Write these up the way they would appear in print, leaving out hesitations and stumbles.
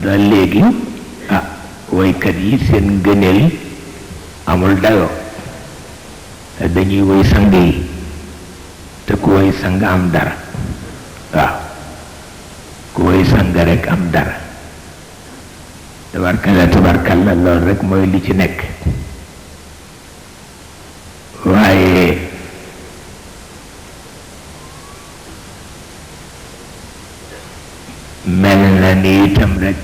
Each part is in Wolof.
daal léegi waykat yi seen gëneel amul dayo dañuy woy sang yi te ku woy sang am dara waaw ku woy sang rek am dara tabarkalla lool rek mooy li ci nekk waaye mel na ni itam rek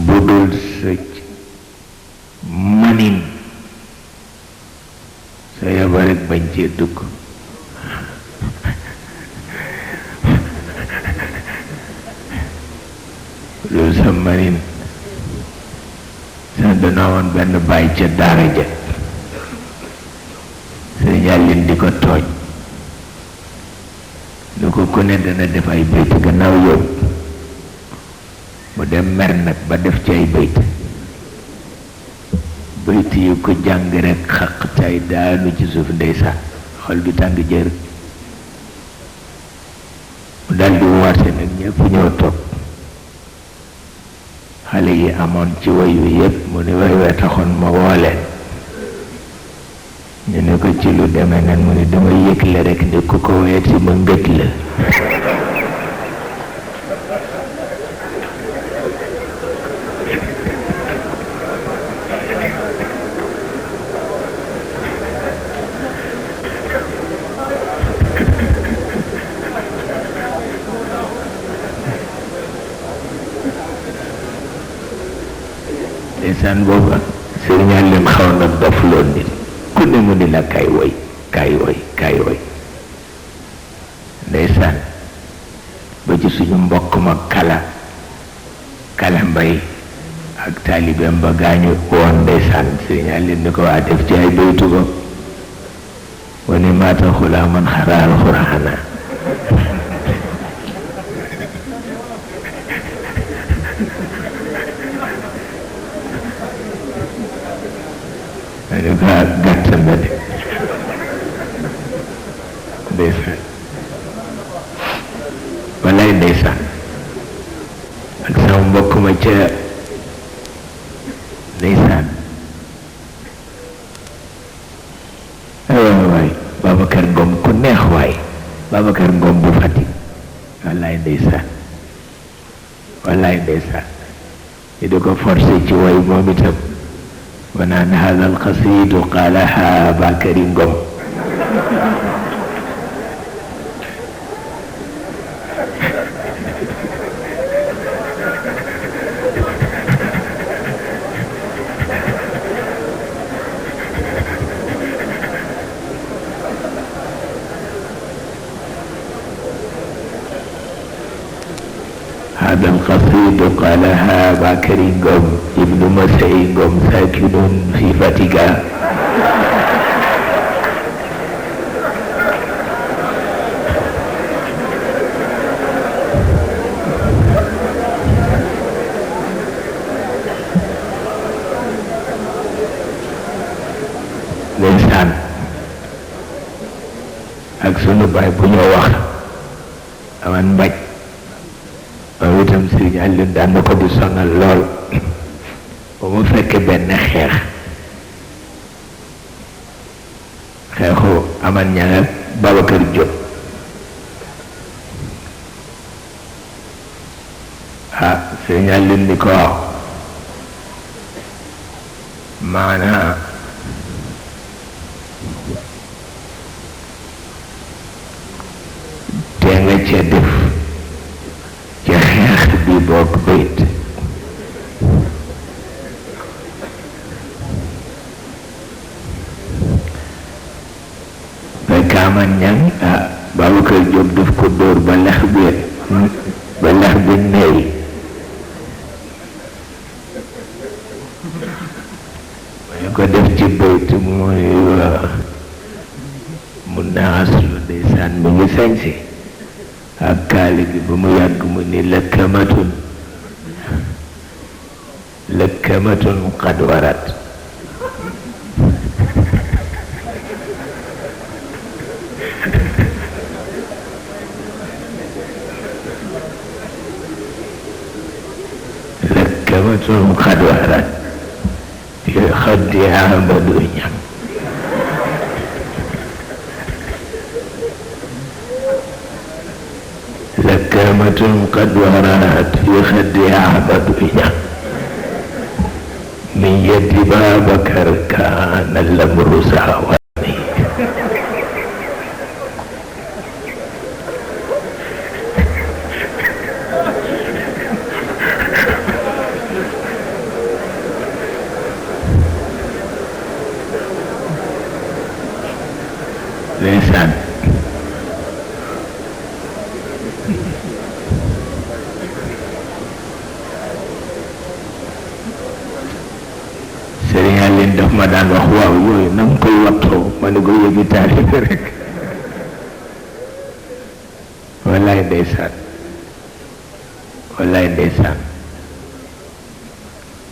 bu dul sa manin sa yaba rek bañ cee dugg loolu sa manin sa dana woon benn bàyyi ca daara ja sa yàllin di ko tooñ lu ko ku ne dana def ay bayt gannaaw yow mu dem mer nag ba def ci ay bayt yu ko jàng rek xaq tay daanu ci suuf ndeysaan xol bi tàng jër mu daldi woote nag ñëpp ñëw toog xale yi amoon ci way wi yépp mu ni way wee taxoon ma woo leen ñu ne ko ci lu demee nan mu ni dama yëgle rek ni ku ko weet si ma ngëj la ndeysaan booba sëriñ Alim xaw na dof loon nit ku ne mu ni la kay woy ndeysaan ba ci suñu mbokk ma kala mbay ak taalibeem ba gaañu woon ndeysaan sëriñ Alim ni ko waa def ci ay baytu ko wani maata xulaa man xaraal xuraana gàtt na de ndeysaan walaay ndeysaan ak sama mbokk ma ca ndeysaan waay Babacar Ngom ku neex waay Babacar Ngom bu Fatick walaay ndeysaan ñu di ko forcé ci way moom itam ونان هذا القصيد قالها باكر ngom هذا القصيد قالها باكر ngom ابن مسعي ngom ساكن في فاتيكا ndeysaan ak sunu baay bu ñoo wax aman mbaj moom itam Sëriñ Aliou daan na ko di sonal lool ba mu fekkee benn xeexu aman ña ak Babacar Diop Sëriñ Aliou ni ko maanaa te nga ca def ci xeex bi bokk bayt aman ñang Babacar Diop daf ko dóor ba lex bi neey ñu ko def ci bayt mooy mu naaslu ndeysaan mu ngi sañsi ak kaali gi ba mu yàgg mu ni lëkkamatun qad warat كلمة قد ورد في خدها بدوية لكلمة قد ورد في خدها بدوية من يد بابكر كان الأمر سهواني ndeysaan Sëriñ Aline daf ma daan wax waaw yooyu na nga koy wattoo ma ne ko yëgi taalibe rek wallaay ndeysaan